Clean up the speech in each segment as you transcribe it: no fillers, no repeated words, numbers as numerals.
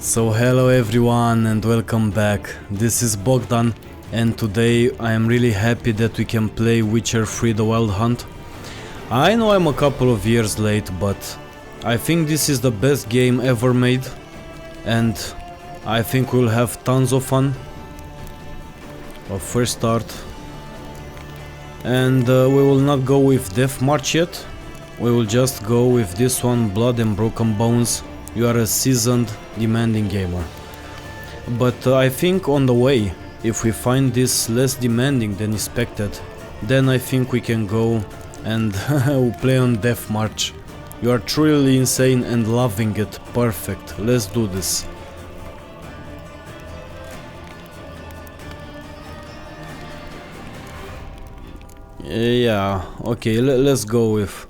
So hello everyone and welcome back. This is Bogdan and today I am really happy that we can play Witcher 3 The Wild Hunt. I know I'm a couple of years late, but I think this is the best game ever made and I think we'll have tons of fun. A first start. And we will not go with Death March yet. We will just go with this one, Blood and Broken Bones. You are a seasoned, demanding gamer. But I think on the way, if we find this less demanding than expected, then I think we can go and play on Death March. You are truly insane and loving it. Perfect. Let's do this. Yeah, okay, let's go with...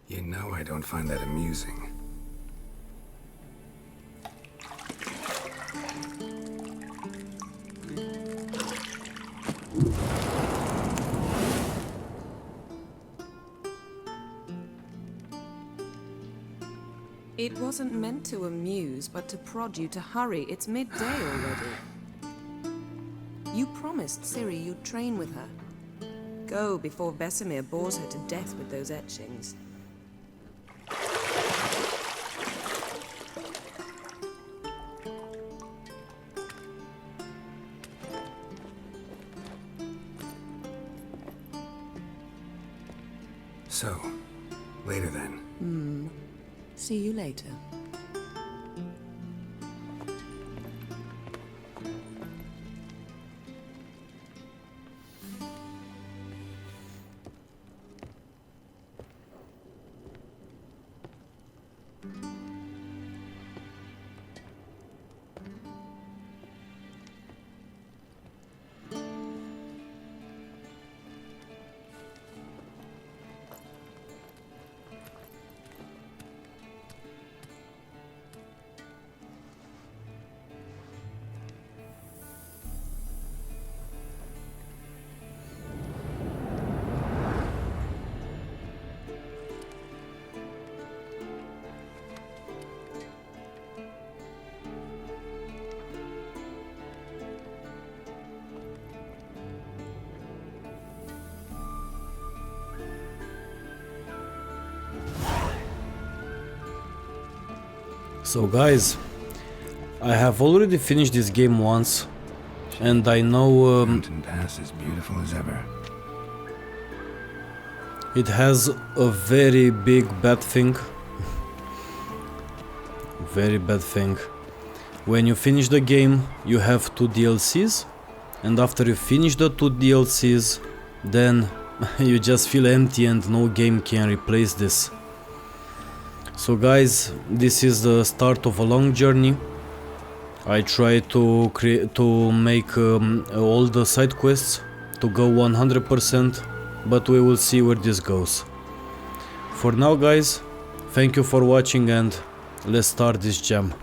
You know I don't find that amusing. It wasn't meant to amuse, but to prod you to hurry. It's midday already. You promised Ciri you'd train with her. Go before Vesemir bores her to death with those etchings. So, later then. See you later. So guys, I have already finished this game once, and I know Mountain Pass is beautiful as ever. it has a very big bad thing. Very bad thing. When you finish the game, you have 2 DLCs, and after you finish the 2 DLCs, then you just feel empty and no game can replace this. So guys, this is the start of a long journey. I try to make all the side quests to go 100%, but we will see where this goes. For now guys, thank you for watching and let's start this jam.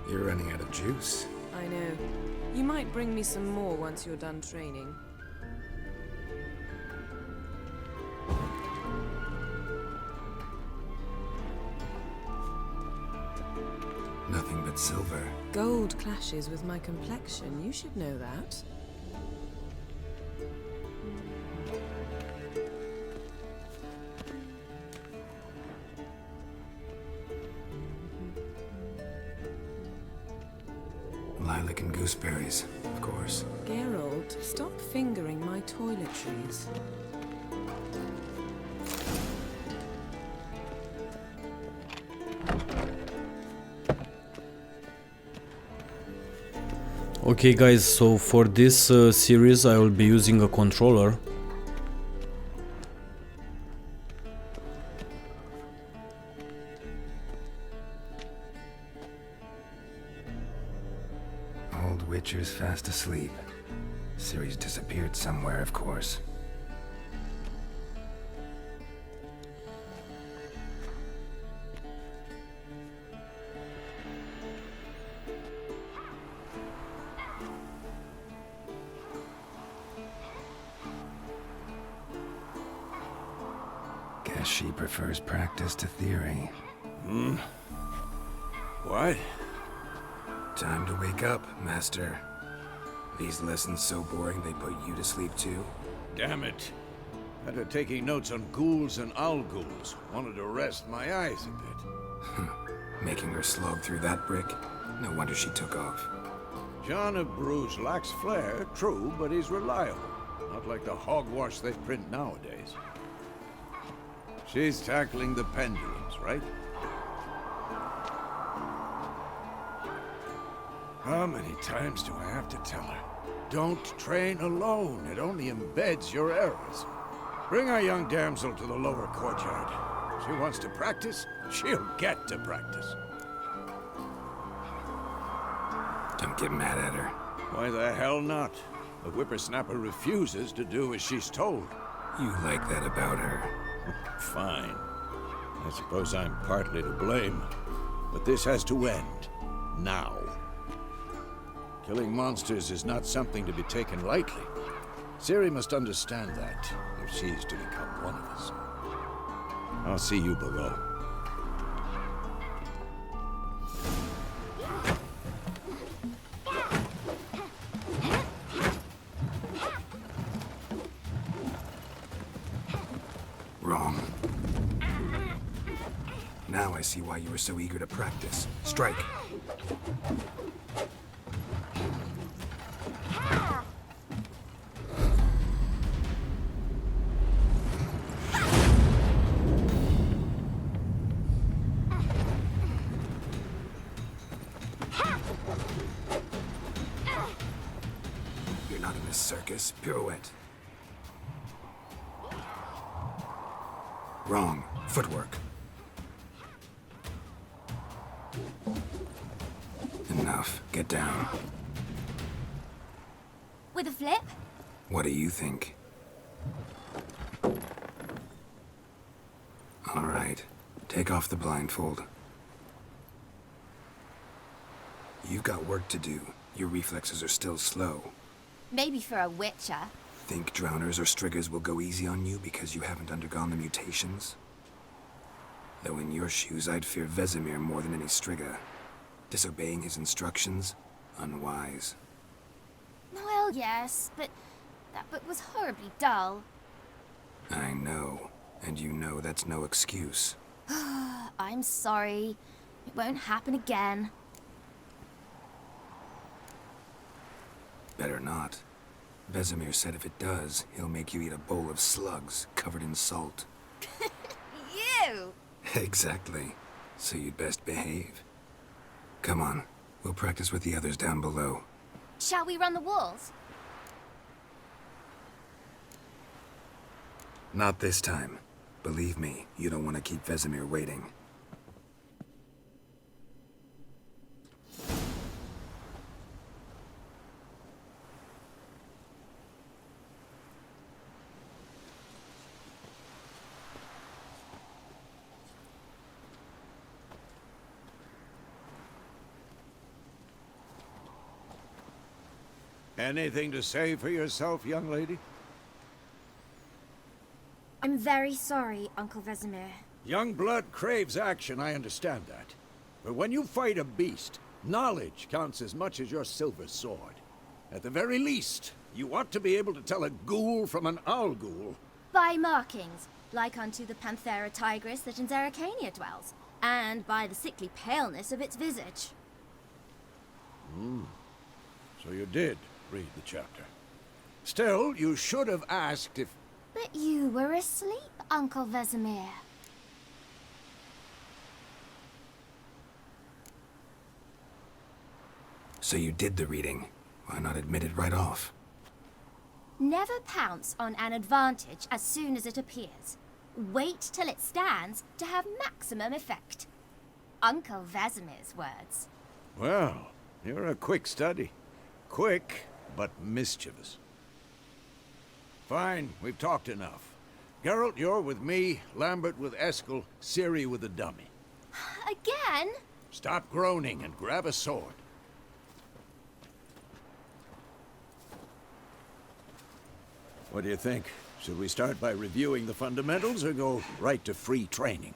You're running out of juice. I know. You might bring me some more once you're done training. Nothing but silver. Gold clashes with my complexion. You should know that. Lilac and gooseberries, of course. Geralt, stop fingering my toiletries. Okay guys, so for this series I will be using a controller. Old Witcher's fast asleep. Ciri's disappeared somewhere, of course. Guess she prefers practice to theory. What? Time to wake up, Master. These lessons so boring they put you to sleep too? Damn it. After taking notes on ghouls and owl ghouls, wanted to rest my eyes a bit. Making her slog through that brick? No wonder she took off. John of Bruges lacks flair, true, but he's reliable. Not like the hogwash they print nowadays. She's tackling the pendulums, right? How many times do I have to tell her? Don't train alone. It only embeds your errors. Bring our young damsel to the lower courtyard. She wants to practice, she'll get to practice. Don't get mad at her. Why the hell not? The whippersnapper refuses to do as she's told. You like that about her. Fine. I suppose I'm partly to blame. But this has to end. Now. Killing monsters is not something to be taken lightly. Ciri must understand that, if she is to become one of us. I'll see you below. Wrong. Now I see why you were so eager to practice. Strike. You're not in this circus. Pirouette. Wrong. Footwork. Enough. Get down. With a flip? What do you think? All right. Take off the blindfold. You've got work to do. Your reflexes are still slow. Maybe for a witcher. Think drowners or striggers will go easy on you because you haven't undergone the mutations? Though in your shoes, I'd fear Vesemir more than any strigger. Disobeying his instructions? Unwise. Well, yes, but that book was horribly dull. I know. And you know that's no excuse. I'm sorry. It won't happen again. Better not. Vesemir said if it does, he'll make you eat a bowl of slugs covered in salt. You! Exactly. So you'd best behave. Come on. We'll practice with the others down below. Shall we run the walls? Not this time. Believe me, you don't want to keep Vesemir waiting. Anything to say for yourself, young lady? I'm very sorry, Uncle Vesemir. Young blood craves action, I understand that. But when you fight a beast, knowledge counts as much as your silver sword. At the very least, you ought to be able to tell a ghoul from an owl ghoul. By markings, like unto the Panthera tigris that in Zerrikania dwells, and by the sickly paleness of its visage. So you did read the chapter. Still, you should have asked if... But you were asleep, Uncle Vesemir. So you did the reading. Why not admit it right off? Never pounce on an advantage as soon as it appears. Wait till it stands to have maximum effect. Uncle Vesemir's words. Well, you're a quick study. Quick, but mischievous. Fine, we've talked enough. Geralt, you're with me, Lambert with Eskel, Ciri with the dummy. Again? Stop groaning and grab a sword. What do you think? Should we start by reviewing the fundamentals or go right to free training?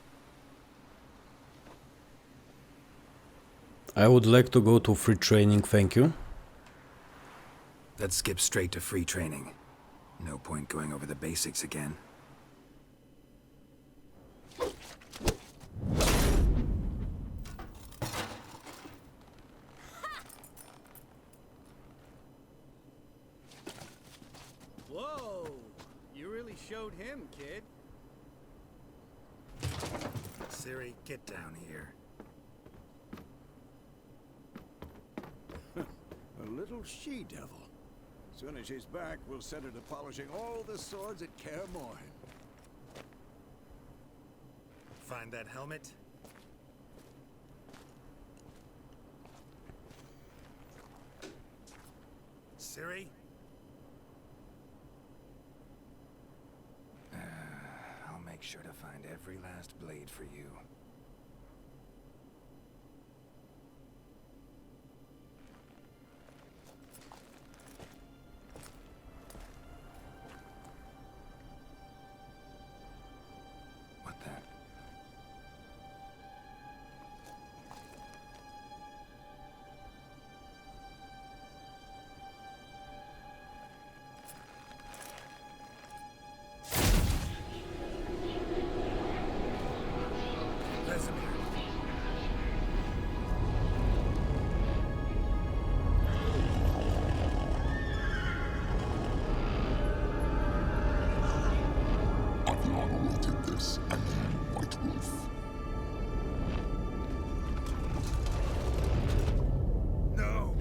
I would like to go to free training, thank you. Let's skip straight to free training. No point going over the basics again. Whoa! You really showed him, kid. Ciri, get down here. A little she-devil. As soon as she's back, we'll set her to polishing all the swords at Kaer Morhen. Find that helmet? sure to find every last blade for you. What the? Vesemir. Aviana did this, and you, White Wolf. No!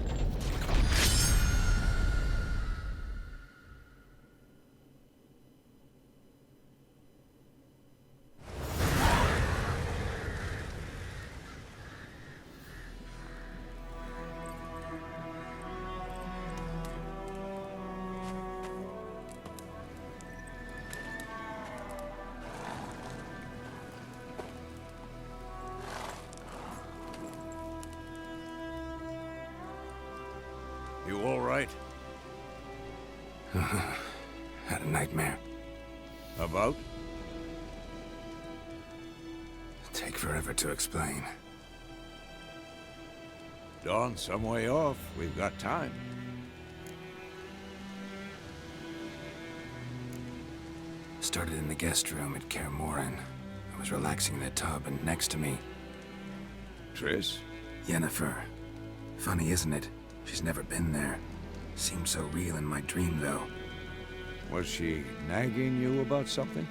You all right? Had a nightmare. About? Take forever to explain. Dawn's some way off. We've got time. Started in the guest room at Kaer Morhen. I was relaxing in the tub, and next to me, Triss? Yennefer. Funny, isn't it? She's never been there. Seemed so real in my dream, though. Was she nagging you about something?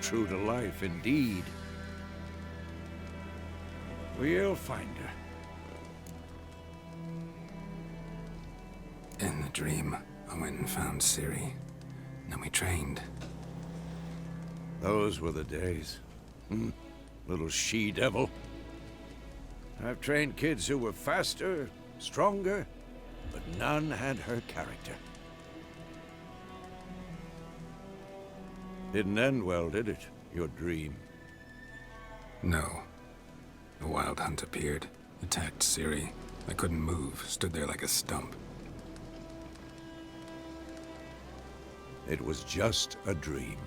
True to life, indeed. We'll find her. In the dream, I went and found Ciri. Then we trained. Those were the days. Little she-devil. I've trained kids who were faster, stronger, but none had her character. Didn't end well, did it? Your dream? No. The Wild Hunt appeared, attacked Ciri. I couldn't move, stood there like a stump. It was just a dream.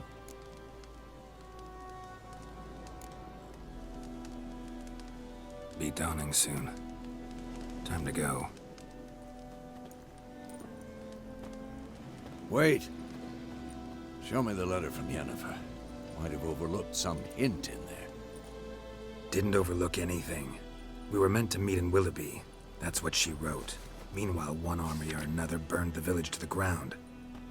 Be dawning soon. Time to go. Wait. Show me the letter from Yennefer. Might have overlooked some hint in there. Didn't overlook anything. We were meant to meet in Willoughby. That's what she wrote. Meanwhile, one army or another burned the village to the ground.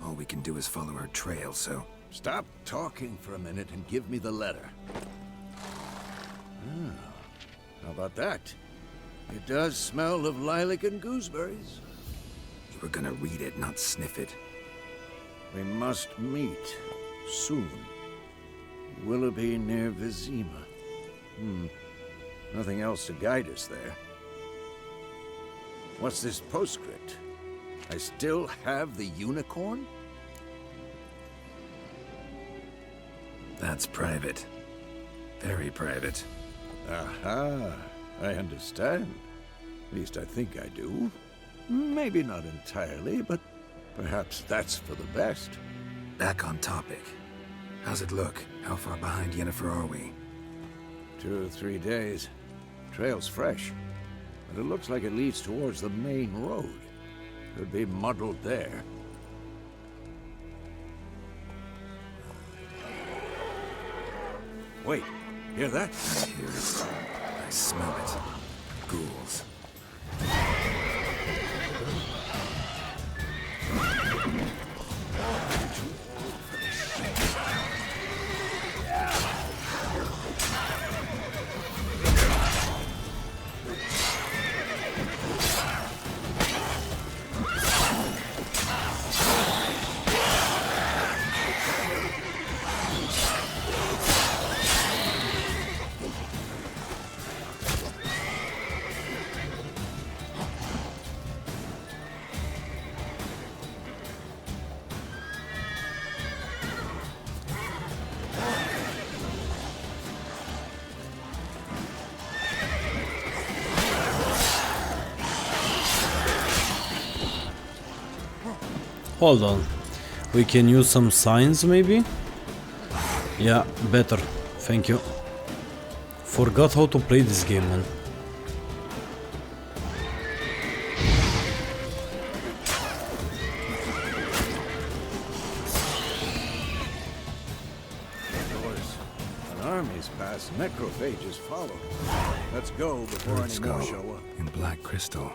All we can do is follow her trail, so... Stop talking for a minute and give me the letter. How about that? It does smell of lilac and gooseberries. You were gonna read it, not sniff it. We must meet soon. Willoughby near Vizima. Nothing else to guide us there. What's this postscript? I still have the unicorn? That's private. Very private. Aha, I understand. At least I think I do. Maybe not entirely, but perhaps that's for the best. Back on topic. How's it look? How far behind Yennefer are we? 2 or 3 days. Trail's fresh, but it looks like it leads towards the main road. Could be muddled there. Wait, hear that? I hear it. I smell it. Ghouls. Hold on. We can use some signs maybe? Yeah, better. Thank you. Forgot how to play this game, man. Doors. An army's passed. Necrophages follow. Let's go before Let's any more go. show up. In black crystal.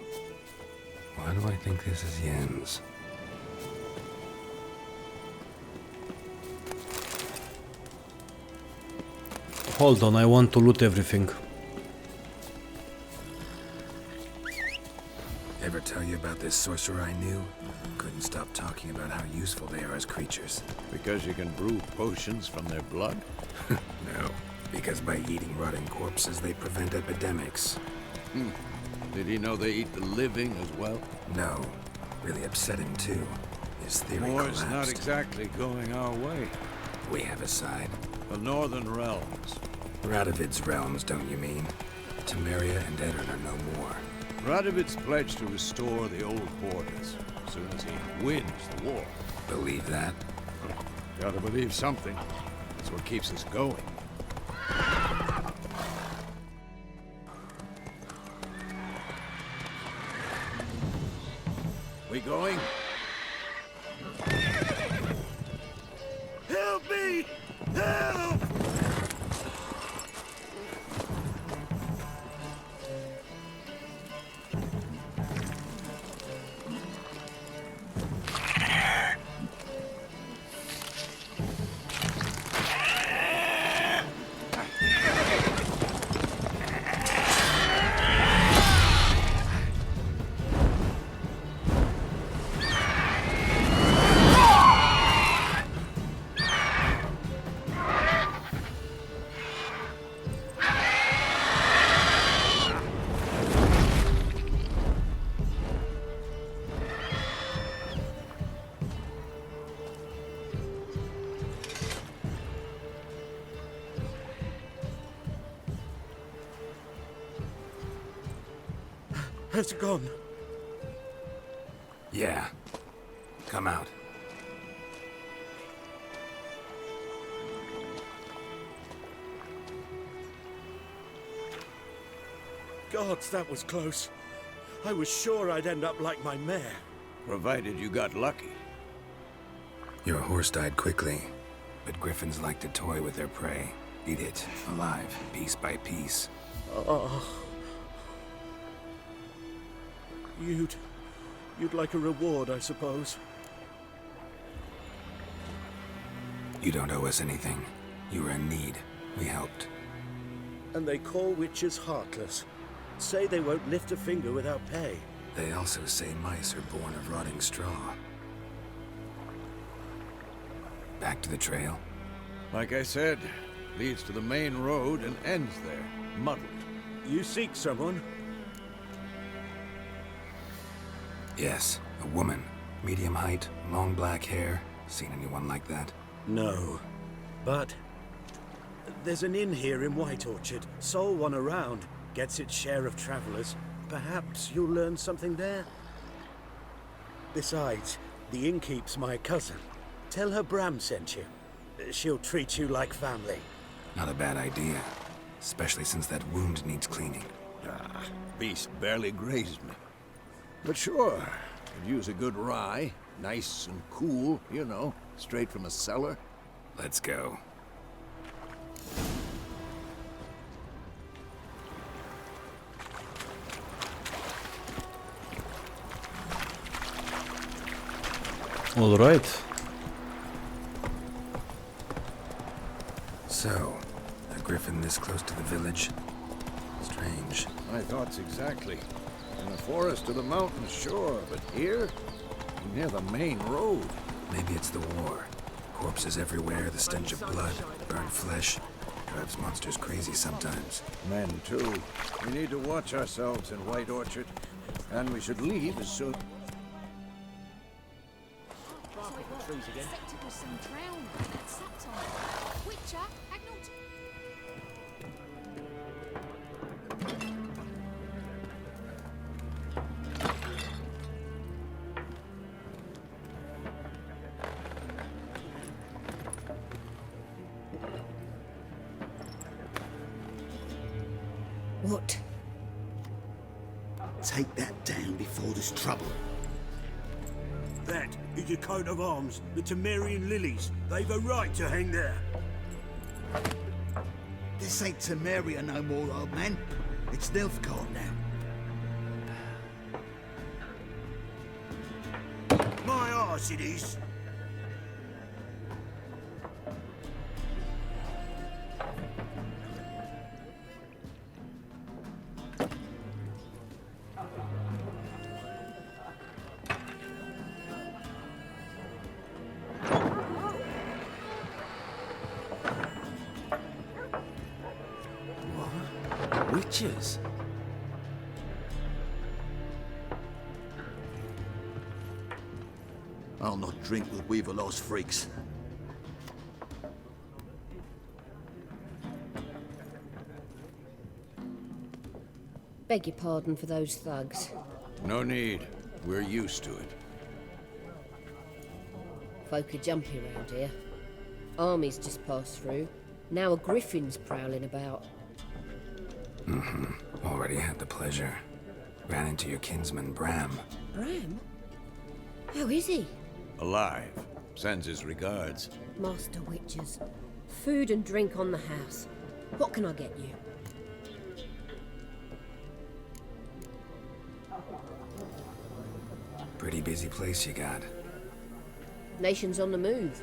Why do I think this is Yen's? Hold on, I want to loot everything. Ever tell you about this sorcerer I knew? Couldn't stop talking about how useful they are as creatures. Because you can brew potions from their blood? No, because by eating rotting corpses, they prevent epidemics. Did he know they eat the living as well? No, really upset him too. His theory War's collapsed. not exactly going our way. We have a side. The Northern Realms. Radovid's realms, don't you mean? Temeria and Eddard are no more. Radovid's pledged to restore the old borders as soon as he wins the war. Believe that? Gotta believe something. That's what keeps us going. We going? Help me! Help! Has it gone? Yeah. Come out. Gods, that was close. I was sure I'd end up like my mare. Provided you got lucky. Your horse died quickly, but griffins like to toy with their prey. Eat it, alive, piece by piece. Oh. You'd like a reward, I suppose. You don't owe us anything. You were in need. We helped. And they call witches heartless. Say they won't lift a finger without pay. They also say mice are born of rotting straw. Back to the trail? Like I said, leads to the main road and ends there, muddled. You seek someone? Yes, a woman. Medium height, long black hair. Seen anyone like that? No. But there's an inn here in White Orchard. Sole one around. Gets its share of travelers. Perhaps you'll learn something there? Besides, the innkeep's my cousin. Tell her Bram sent you. She'll treat you like family. Not a bad idea. Especially since that wound needs cleaning. Ah, beast barely grazed me. But sure, could use a good rye. Nice and cool, you know, straight from a cellar. Let's go. All right. So, a griffin this close to the village? Strange. My thoughts exactly. In the forest or the mountains, sure, but here? Near the main road. Maybe it's the war. Corpses everywhere, the stench of blood, burned flesh. Drives monsters crazy sometimes. Men, too. We need to watch ourselves in White Orchard. And we should leave as soon... What? Take that down before there's trouble. That is a coat of arms, the Temerian lilies. They've a right to hang there. This ain't Temeria no more, old man. It's Nilfgaard now. My arse it is. Witches? I'll not drink with Weaverlaw's freaks. Beg your pardon for those thugs. No need. We're used to it. Folk are jumpy around here. Armies just passed through. Now a griffin's prowling about. Already had the pleasure. Ran into your kinsman, Bram. Bram? How is he? Alive. Sends his regards. Master Witches. Food and drink on the house. What can I get you? Pretty busy place you got. Nations on the move.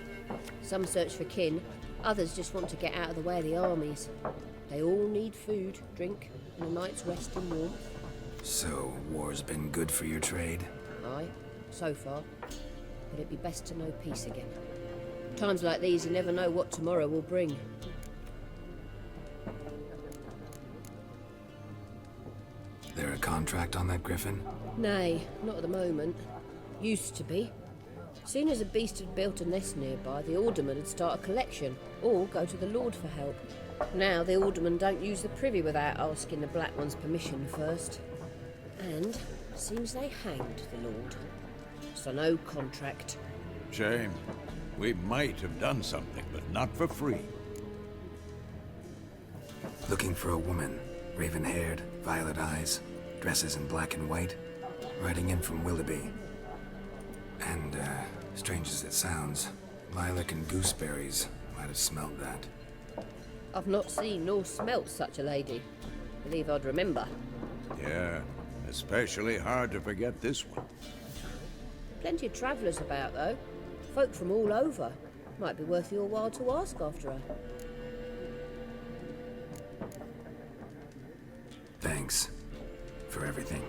Some search for kin, others just want to get out of the way of the armies. They all need food, drink, and a night's rest in warmth. So, war's been good for your trade? Aye, so far. But it'd be best to know peace again. Times like these, you never know what tomorrow will bring. There a contract on that griffin? Nay, not at the moment. Used to be. Soon as a beast had built a nest nearby, the alderman would start a collection, or go to the Lord for help. Now the aldermen don't use the privy without asking the Black One's permission first. And seems they hanged the Lord. So no contract. Shame. We might have done something, but not for free. Looking for a woman. Raven-haired, violet eyes, dresses in black and white. Riding in from Willoughby. And, strange as it sounds, lilac and gooseberries might have smelled that. I've not seen nor smelt such a lady. Believe I'd remember. Yeah, especially hard to forget this one. Plenty of travellers about, though. Folk from all over. Might be worth your while to ask after her. Thanks for everything.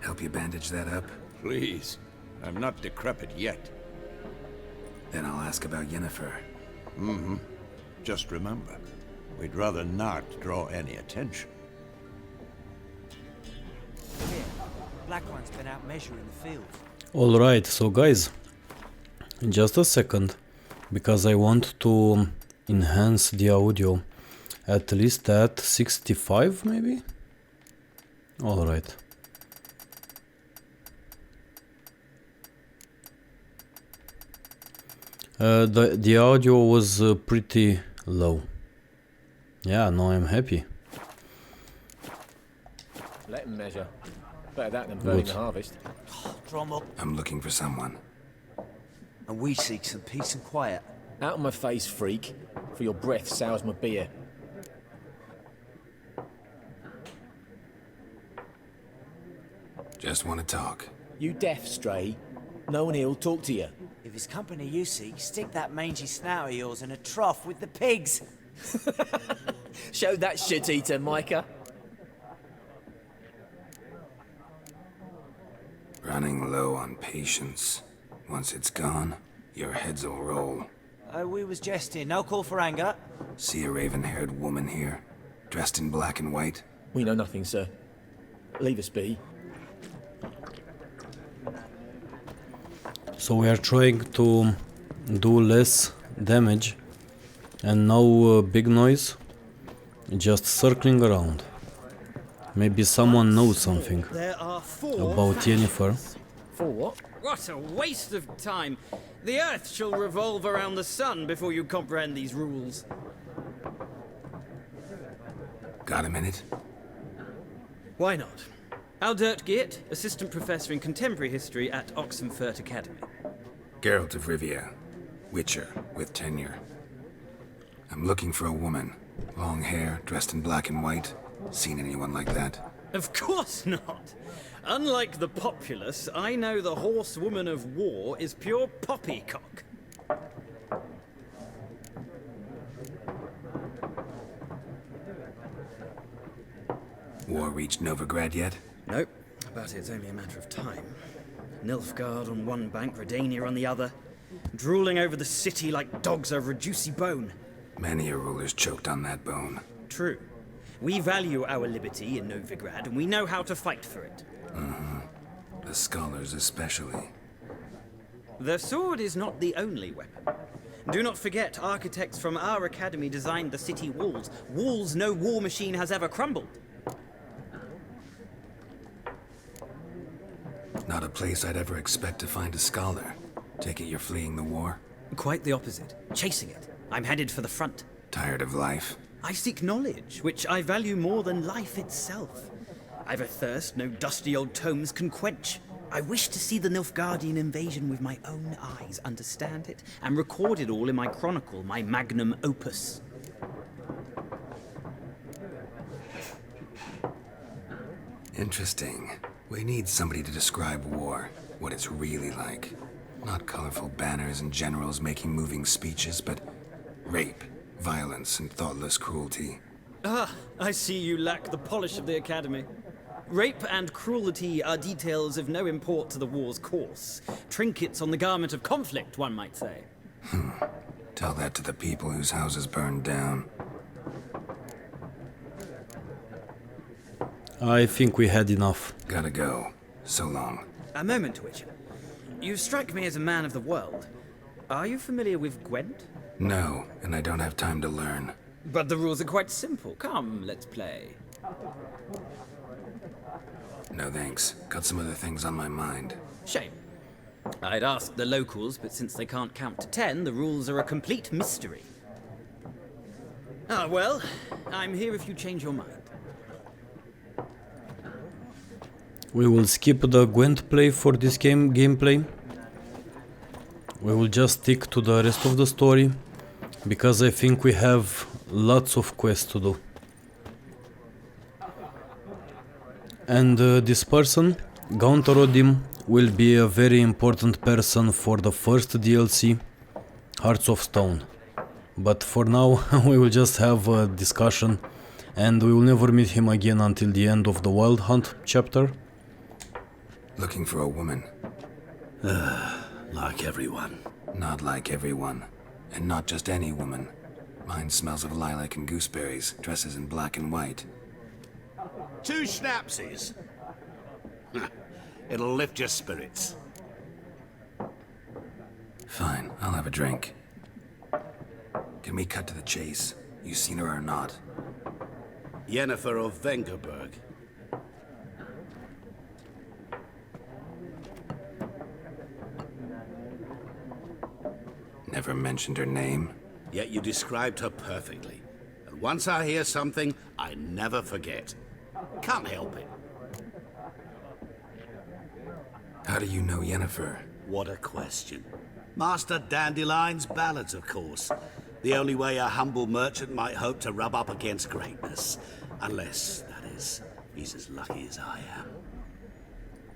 Help you bandage that up? Please. I'm not decrepit yet. Then I'll ask about Yennefer. Just remember, we'd rather not draw any attention. Here, Black One's been out measuring the fields. Alright, so guys, just a second, because I want to enhance the audio at least at 65 maybe? Alright. The audio was pretty low. Yeah, now I'm happy. Let him measure. Better that than burning Good. the harvest. Drum up. I'm looking for someone. And we seek some peace and quiet. Out of my face, freak. For your breath sours my beer. Just want to talk. You deaf, Stray? No one here'll talk to you. If it's company you seek, stick that mangy snout of yours in a trough with the pigs. Show that shit-eater, Micah. Running low on patience. Once it's gone, your heads will roll. We was jesting. No call for anger. See a raven-haired woman here, dressed in black and white? We know nothing, sir. Leave us be. So we are trying to do less damage and no big noise, Just circling around. Maybe someone knows something There are 4 about Yennefer. For what? What a waste of time! The Earth shall revolve around the sun before you comprehend these rules. Got a minute? Why not? Aldert Geert, Assistant Professor in Contemporary History at Oxenfurt Academy. Geralt of Rivia, Witcher with tenure. I'm looking for a woman. Long hair, dressed in black and white. Seen anyone like that? Of course not! Unlike the populace, I know the horsewoman of war is pure poppycock. War reached Novigrad yet? Nope, but it's only a matter of time. Nilfgaard on one bank, Redania on the other, drooling over the city like dogs over a juicy bone. Many a ruler's choked on that bone. True. We value our liberty in Novigrad, and we know how to fight for it. The scholars especially. The sword is not the only weapon. Do not forget, architects from our academy designed the city walls. Walls no war machine has ever crumbled. Not a place I'd ever expect to find a scholar. Take it you're fleeing the war? Quite the opposite. Chasing it. I'm headed for the front. Tired of life? I seek knowledge, which I value more than life itself. I've a thirst no dusty old tomes can quench. I wish to see the Nilfgaardian invasion with my own eyes, understand it, and record it all in my chronicle, my magnum opus. Interesting. We need somebody to describe war, what it's really like. Not colorful banners and generals making moving speeches, but rape, violence, and thoughtless cruelty. Ah, I see you lack the polish of the academy. Rape and cruelty are details of no import to the war's course. Trinkets on the garment of conflict, one might say. Tell that to the people whose houses burned down. I think we had enough. Gotta go. So long. A moment, Witcher. You strike me as a man of the world. Are you familiar with Gwent? No, and I don't have time to learn. But the rules are quite simple. Come, let's play. No thanks. Got some other things on my mind. Shame. I'd ask the locals, but since they can't count to 10, the rules are a complete mystery. Ah, well, I'm here if you change your mind. We will skip the Gwent play for this gameplay. We will just stick to the rest of the story, because I think we have lots of quests to do. And this person, Gaunter will be a very important person for the first DLC, Hearts of Stone. But for now, we will just have a discussion, and we will never meet him again until the end of the Wild Hunt chapter. Looking for a woman. Like everyone. Not like everyone. And not just any woman. Mine smells of lilac and gooseberries, dresses in black and white. 2 schnapsies. It'll lift your spirits. Fine, I'll have a drink. Can we cut to the chase? You seen her or not? Yennefer of Vengerberg. Never mentioned her name. Yet you described her perfectly. And once I hear something, I never forget. Can't help it. How do you know Yennefer? What a question. Master Dandelion's ballads, of course. The only way a humble merchant might hope to rub up against greatness. Unless, that is, he's as lucky as I am.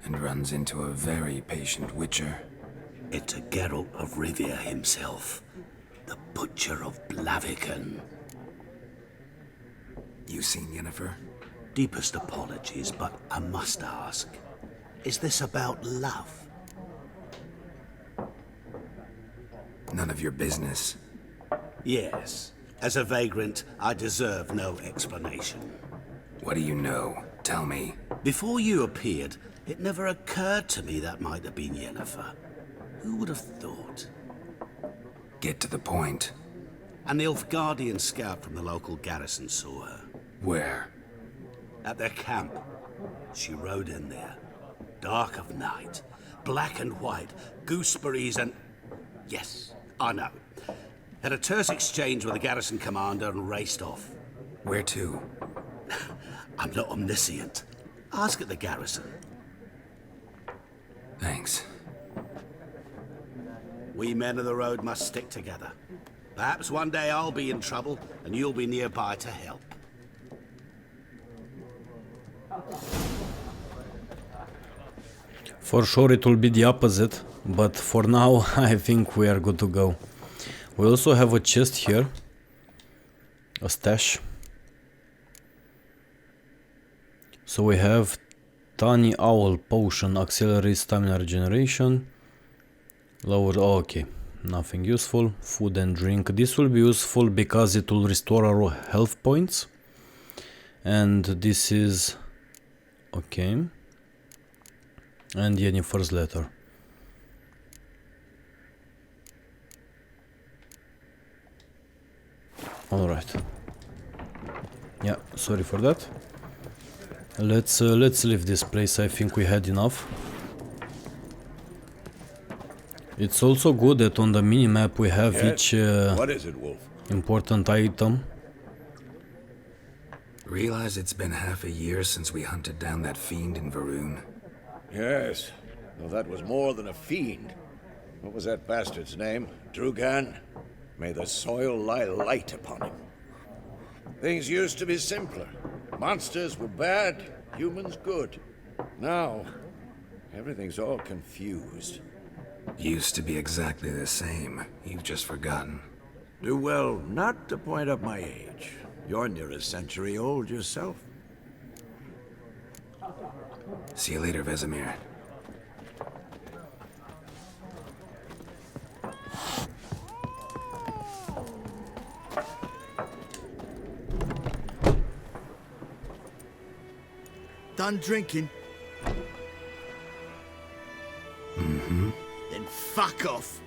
And runs into a very patient witcher. Into Geralt of Rivia himself. The Butcher of Blaviken. You seen Yennefer? Deepest apologies, but I must ask. Is this about love? None of your business. Yes. As a vagrant, I deserve no explanation. What do you know? Tell me. Before you appeared, it never occurred to me that might have been Yennefer. Who would have thought? Get to the point. An Nilfgaardian scout from the local garrison saw her. Where? At their camp. She rode in there. Dark of night. Black and white. Gooseberries and... Yes, I know. Had a terse exchange with the garrison commander and raced off. Where to? I'm not omniscient. Ask at the garrison. Thanks. We men of the road must stick together. Perhaps one day I'll be in trouble and you'll be nearby to help. For sure it will be the opposite, but for now I think we are good to go. We also have a chest here. A stash. So we have Tiny Owl Potion, accelerates stamina regeneration. Lower, oh, okay, nothing useful. Food and drink. This will be useful because it will restore our health points. And this is... okay. And Yennefer's letter. Alright. Yeah, sorry for that. Let's leave this place. I think we had enough. It's also good that on the minimap we have each what is it, Wolf? important item. Realize it's been half a year since we hunted down that fiend in Varun. Yes. Well, that was more than a fiend. What was that bastard's name? Drugan? May the soil lie light upon him. Things used to be simpler. Monsters were bad, humans good. Now, everything's all confused. Used to be exactly the same. You've just forgotten. Do well not to point up my age. You're near a century old yourself. See you later, Vesemir. Done drinking? Mm-hmm. Then fuck off.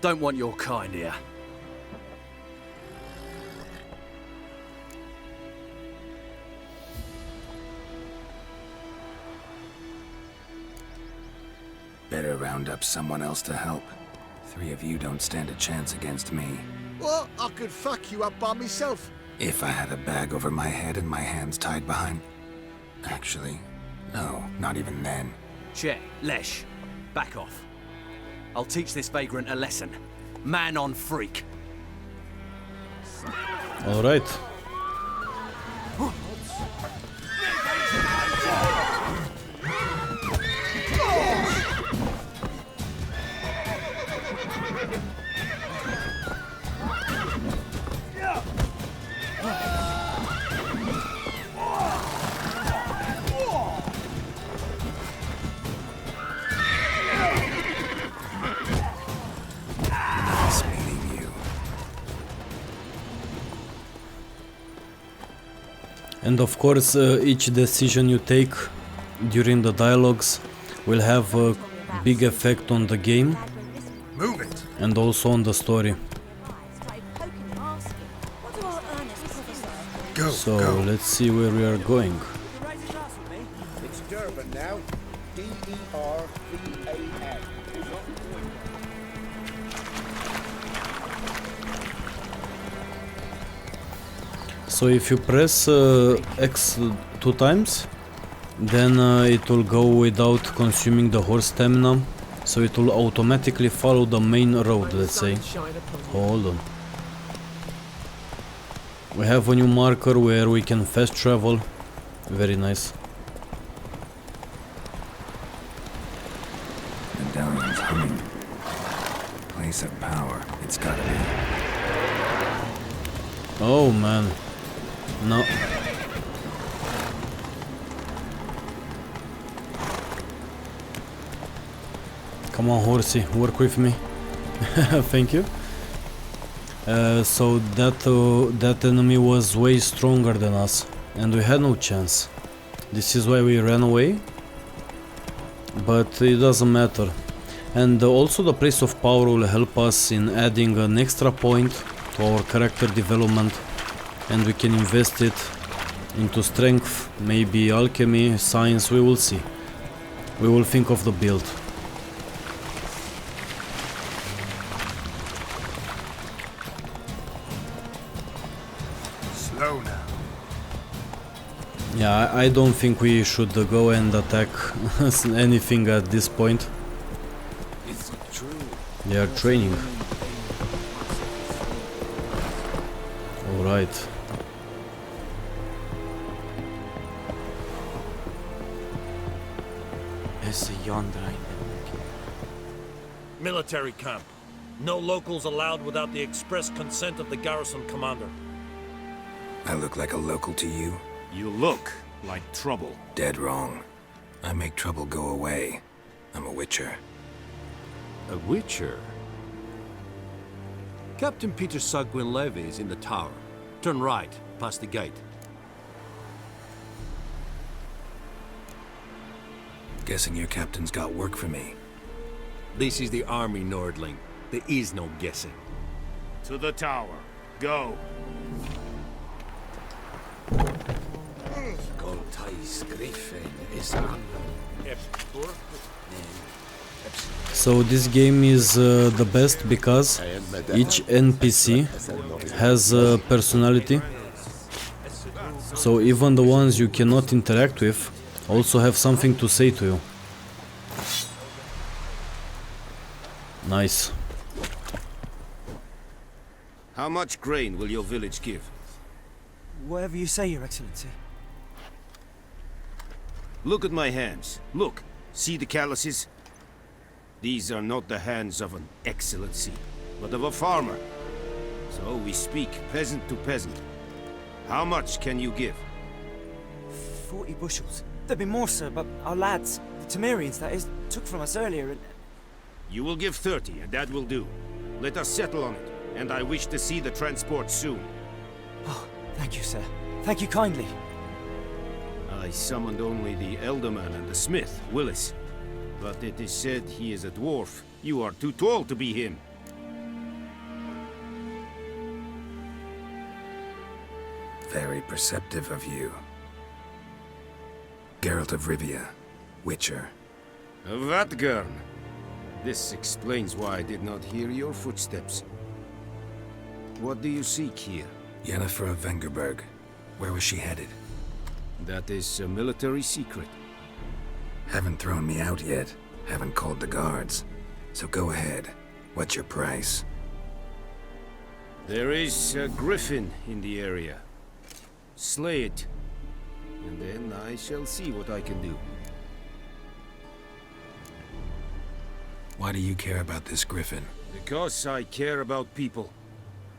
Don't want your kind here. Better round up someone else to help. 3 of you don't stand a chance against me. Well, I could fuck you up by myself. If I had a bag over my head and my hands tied behind... Actually, no, not even then. Chet, Lesh, back off. I'll teach this vagrant a lesson. Man on freak. All right. And of course, each decision you take during the dialogues will have a big effect on the game and also on the story. So let's see where we are going. It's Durban now. D-E-R-V-A-N. So if you press X 2 times, then it will go without consuming the horse stamina, so it will automatically follow the main road, let's say. Hold on. We have a new marker where we can fast travel. Very nice. Medallion's humming. Place of power. It's gotta be. Oh man. No. Come on, horsey, work with me. Thank you. So that enemy was way stronger than us, and we had no chance. This is why we ran away. But it doesn't matter. And also the place of power will help us in adding an extra point to our character development. and we can invest it into strength, maybe alchemy, science, we will see. We will think of the build. Slow now. Yeah, I don't think we should go and attack anything at this point. It's true. They are training. Alright. Military camp. No locals allowed without the express consent of the garrison commander. I look like a local to you? You look like trouble. Dead wrong. I make trouble go away. I'm a witcher. A witcher? Captain Peter Sagwin Levy is in the tower. Turn right, past the gate. Guessing your captain's got work for me. This is the army, Nordling. There is no guessing. To the tower. Go. So this game is the best because each NPC has a personality. So even the ones you cannot interact with also have something to say to you. Nice. How much grain will your village give? Whatever you say, Your Excellency. Look at my hands. Look. See the calluses? These are not the hands of an excellency, but of a farmer. So we speak peasant to peasant. How much can you give? 40 bushels. There'd be more, sir, but our lads, the Temerians, that is, took from us earlier and... You will give 30, and that will do. Let us settle on it, and I wish to see the transport soon. Oh, thank you, sir. Thank you kindly. I summoned only the Elderman and the smith, Willis. But it is said he is a dwarf. You are too tall to be him. Very perceptive of you. Geralt of Rivia, Witcher. Vatgern. This explains why I did not hear your footsteps. What do you seek here? Yennefer of Vengerberg. Where was she headed? That is a military secret. Haven't thrown me out yet. Haven't called the guards. So go ahead. What's your price? There is a griffin in the area. Slay it. And then I shall see what I can do. Why do you care about this griffin? Because I care about people.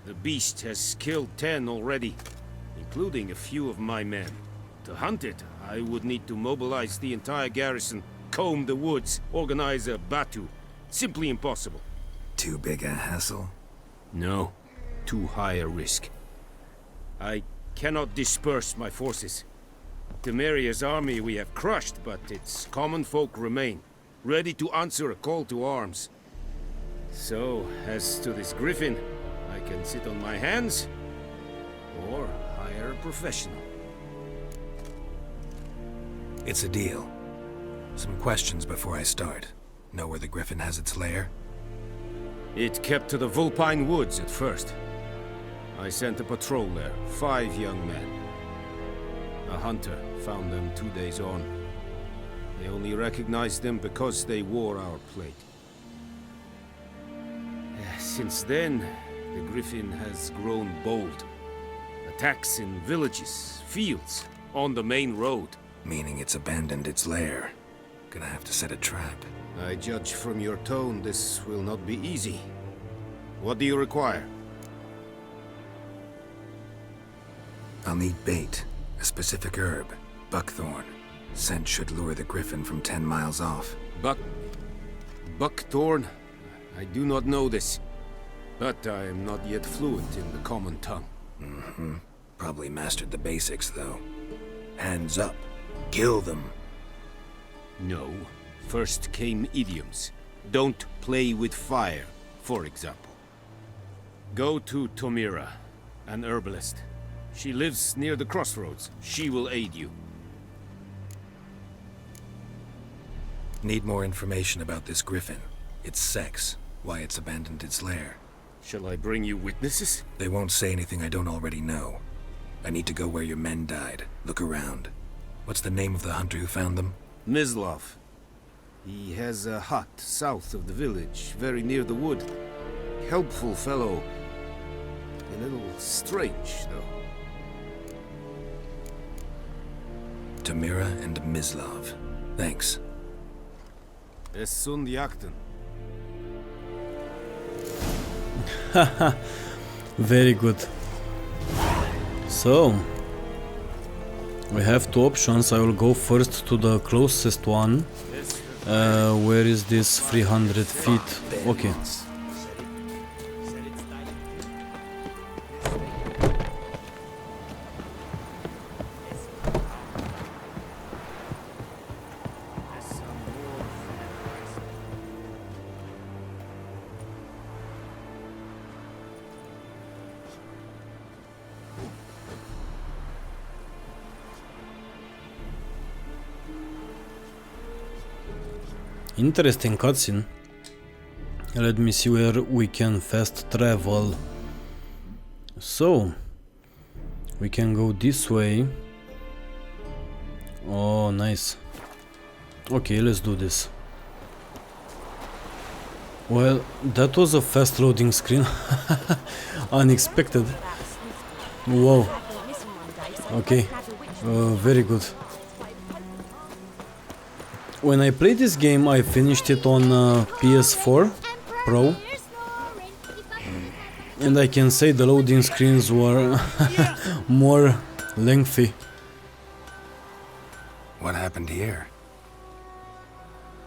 The beast has killed 10 already, including a few of my men. To hunt it, I would need to mobilize the entire garrison, comb the woods, organize a batu. Simply impossible. Too big a hassle? No. Too high a risk. I cannot disperse my forces. Temeria's army we have crushed, but its common folk remain, ready to answer a call to arms. So, as to this griffin, I can sit on my hands, or hire a professional. It's a deal. Some questions before I start. Know where the griffin has its lair? It kept to the Vulpine Woods at first. I sent a patrol there, 5 young men. A hunter found them 2 days on. They only recognized them because they wore our plate. Since then, the griffin has grown bold. Attacks in villages, fields, on the main road. Meaning it's abandoned its lair. Gonna have to set a trap. I judge from your tone this will not be easy. What do you require? I'll need bait. A specific herb. Buckthorn. Scent should lure the griffin from 10 miles off. Buckthorn? I do not know this. But I am not yet fluent in the common tongue. Mm-hmm. Probably mastered the basics, though. Hands up. Kill them. No. First came idioms. Don't play with fire, for example. Go to Tomira, an herbalist. She lives near the crossroads. She will aid you. Need more information about this griffin. Its sex, why it's abandoned its lair. Shall I bring you witnesses? They won't say anything I don't already know. I need to go where your men died. Look around. What's the name of the hunter who found them? Mislav. He has a hut south of the village, very near the wood. Helpful fellow. A little strange, though. Tamira and Mislav. Thanks. Es sunt jakten. Haha, very good. So, we have two options. I will go first to the closest one. Where is this 300 feet? Okay. Interesting cutscene. Let me see where we can fast travel. So, we can go this way. Oh, nice. Okay, let's do this. Well, that was a fast loading screen. Unexpected. Wow. Okay, very good. When I played this game, I finished it on PS4 Pro, and I can say the loading screens were more lengthy. What happened here?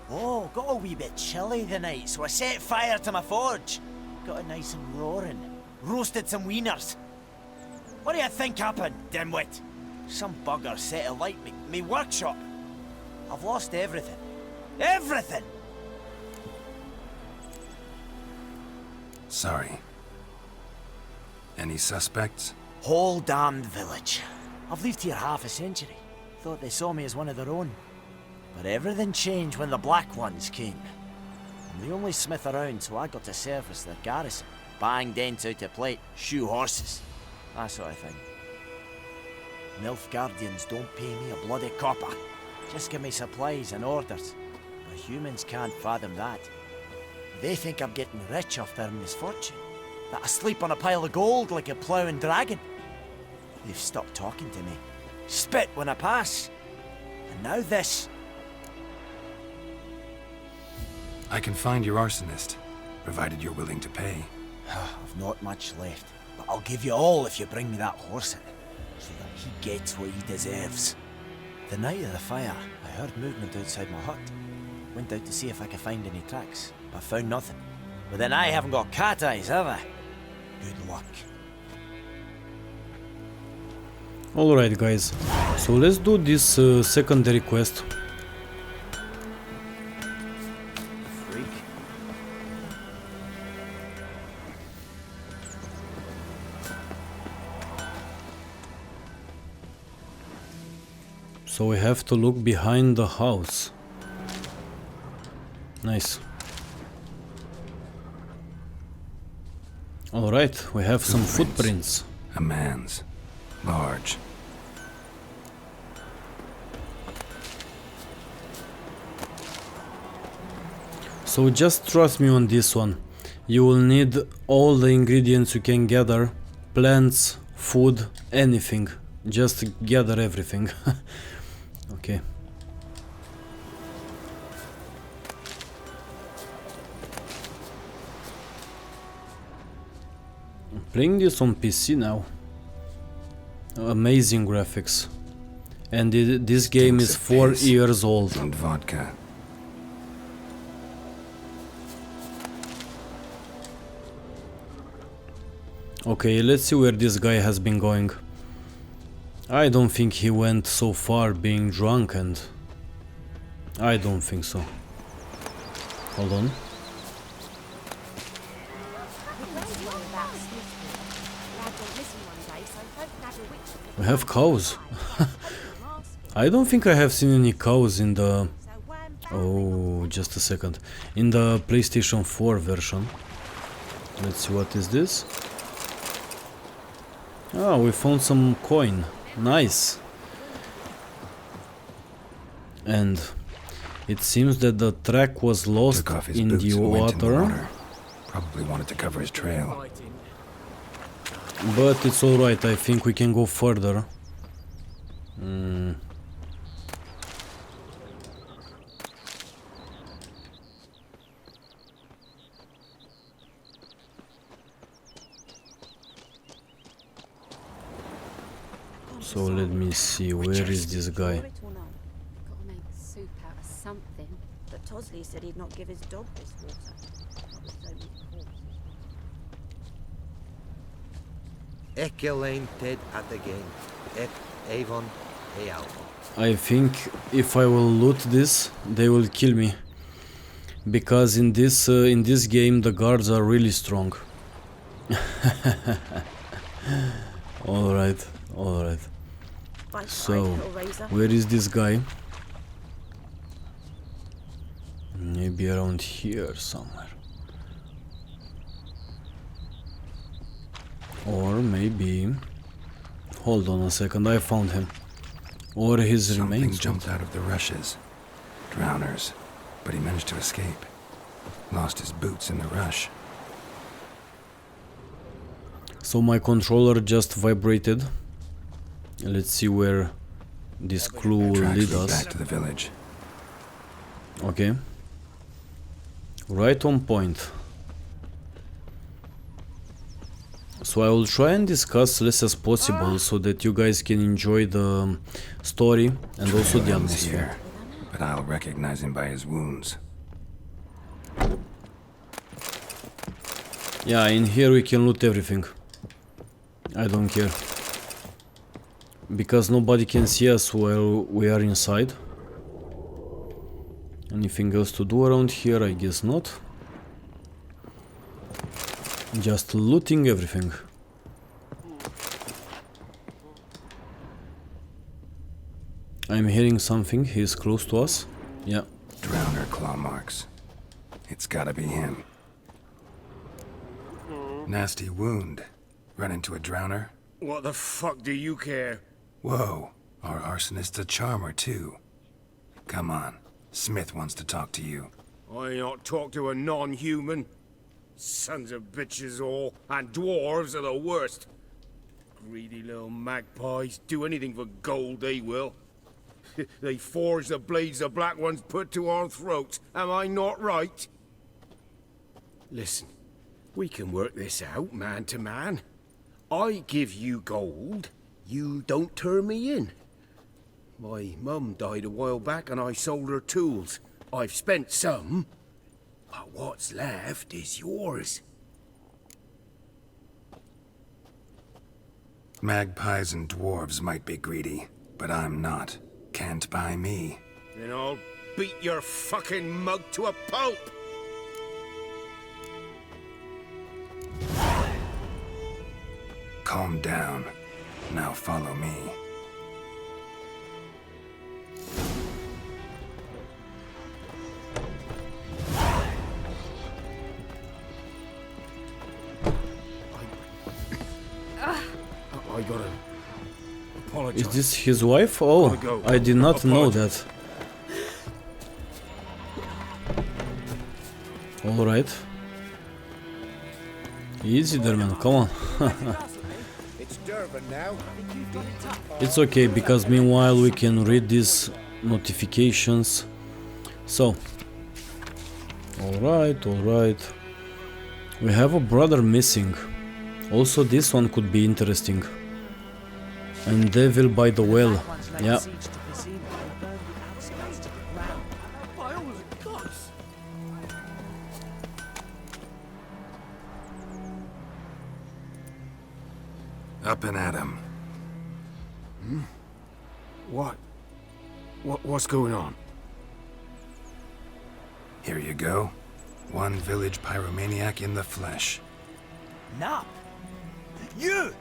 Oh, got a wee bit chilly the night, so I set fire to my forge. Got it nice and roaring. Roasted some wieners. What do you think happened, dimwit? Some bugger set alight me workshop. I've lost everything. Everything! Sorry. Any suspects? Whole damned village. I've lived here half a century. Thought they saw me as one of their own. But everything changed when the Black Ones came. I'm the only smith around, so I got to service the garrison. Bang dents out of plate, shoe horses. That sort of thing. Nilfgaardians don't pay me a bloody copper. Just give me supplies and orders. But humans can't fathom that. They think I'm getting rich off their misfortune. That I sleep on a pile of gold like a ploughing dragon. They've stopped talking to me. Spit when I pass. And now this. I can find your arsonist, provided you're willing to pay. I've not much left, but I'll give you all if you bring me that horse in, so that he gets what he deserves. The night of the fire, I heard movement outside my hut. Went out to see if I could find any tracks, but found nothing. But then I haven't got cat eyes, have I? Good luck. Alright guys, so let's do this secondary quest. So we have to look behind the house. Nice. Alright, we have some footprints. A man's. Large. So just trust me on this one. You will need all the ingredients you can gather. Plants, food, anything. Just gather everything. Okay. I'm playing this on PC now. Amazing graphics. And this game is 4 years old. And vodka. Okay, let's see where this guy has been going. I don't think he went so far being drunk, and I don't think so. Hold on. We have cows. I don't think I have seen any cows in the... Oh, just a second. In the PlayStation 4 version. Let's see, what is this? Ah, we found some coin. Nice. And it seems that the track was lost in the water. Probably wanted to cover his trail. But it's alright, I think we can go further. So let me see, where is this guy? Gotta make soup out of something. But Tosley said he'd not give his dog this water. Not with so many corpses. Echelane dead at the game. Avon Eal. I think if I will loot this, they will kill me. Because in this game the guards are really strong. Alright, alright. So, where is this guy? Maybe around here somewhere. Or maybe... Hold on a second, I found him. Or his remains. Something jumped out of the rushes. Drowners. But he managed to escape. Lost his boots in the rush. So my controller just vibrated. Let's see where this clue will lead us. Back to the village. Okay. Right on point. So I will try and discuss less as possible so that you guys can enjoy the story and also the atmosphere. But I'll recognize him by his wounds. Yeah, in here we can loot everything. I don't care. Because nobody can see us while we are inside. Anything else to do around here? I guess not. Just looting everything. I'm hearing something. He's close to us. Yeah. Drowner claw marks. It's gotta be him. Nasty wound. Run into a drowner? What the fuck do you care? Whoa. Our arsonist's a charmer, too. Come on. Smith wants to talk to you. I not talk to a non-human. Sons of bitches all, and dwarves are the worst. Greedy little magpies, do anything for gold they will. They forge the blades the black ones put to our throats, am I not right? Listen, we can work this out man to man. I give you gold, you don't turn me in. My mum died a while back and I sold her tools. I've spent some, but what's left is yours. Magpies and dwarves might be greedy, but I'm not. Can't buy me. Then I'll beat your fucking mug to a pulp! Calm down. Now follow me. I gotta apologize. Is this his wife? Oh, I did not know that. Alright. Easy there, man, come on. It's okay, because meanwhile we can read these notifications. So, alright, alright. We have a brother missing. Also, this one could be interesting. And Devil by the Well. Yeah. Up and at him. Hmm? What's going on? Here you go. One village pyromaniac in the flesh. Nap! You!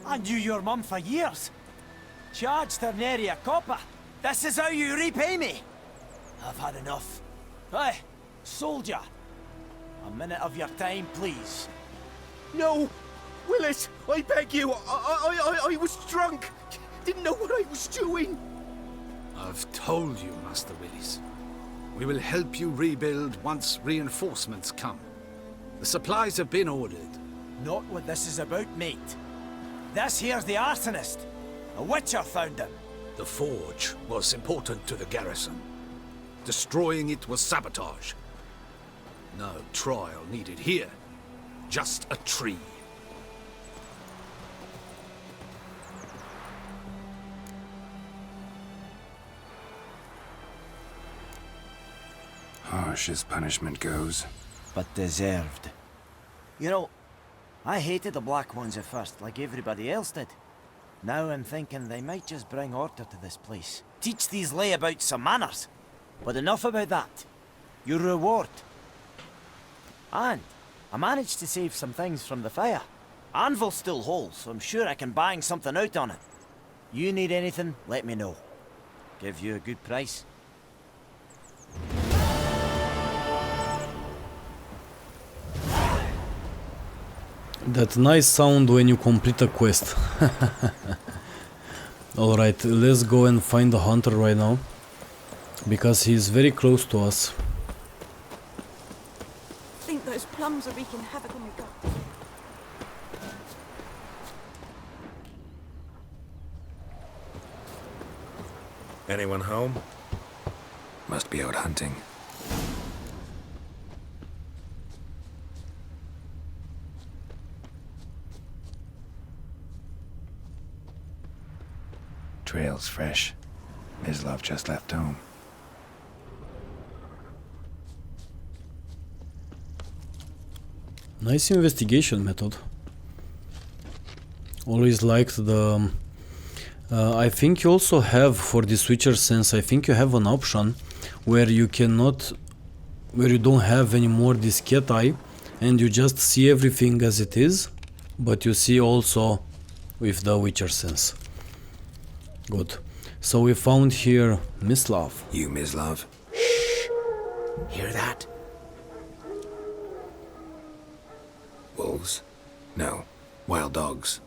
I knew your mum for years. Charged her nary a copper. This is how you repay me. I've had enough. Hey, soldier. A minute of your time, please. No! Willis, I beg you, I was drunk. Didn't know what I was doing. I've told you, Master Willis. We will help you rebuild once reinforcements come. The supplies have been ordered. Not what this is about, mate. This here's the arsonist. A witcher found him. The forge was important to the garrison. Destroying it was sabotage. No trial needed here. Just a tree. Harsh as punishment goes. But deserved. You know, I hated the Black Ones at first, like everybody else did. Now I'm thinking they might just bring order to this place. Teach these layabouts some manners. But enough about that. Your reward. And I managed to save some things from the fire. Anvil's still whole, so I'm sure I can bang something out on it. You need anything, let me know. Give you a good price. That nice sound when you complete a quest. Alright, let's go and find the hunter right now. Because he's very close to us. I think those plums are wreaking havoc on your gut. Anyone home? Must be out hunting. Trail's fresh. Mislav just left home. Nice investigation method. Always liked the... I think you also have, for the switcher sense, I think you have an option where you cannot... where you don't have anymore this cat eye and you just see everything as it is, but you see also with the Witcher sense. Good. So we found here Mislav. You, Mislav? Shh! Hear that? Wolves? No. Wild dogs.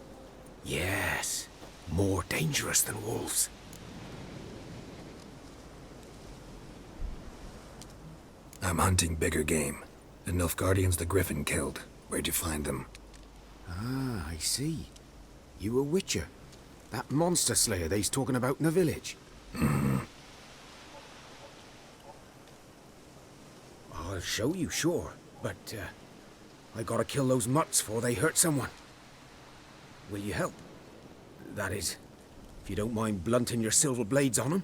Yes. More dangerous than wolves. I'm hunting bigger game. The Nilfgaardians the Griffin killed. Where'd you find them? Ah, I see. You a witcher. That monster slayer they's talking about in the village. Mm-hmm. I'll show you, sure. But, I gotta kill those mutts before they hurt someone. Will you help? That is, if you don't mind blunting your silver blades on them.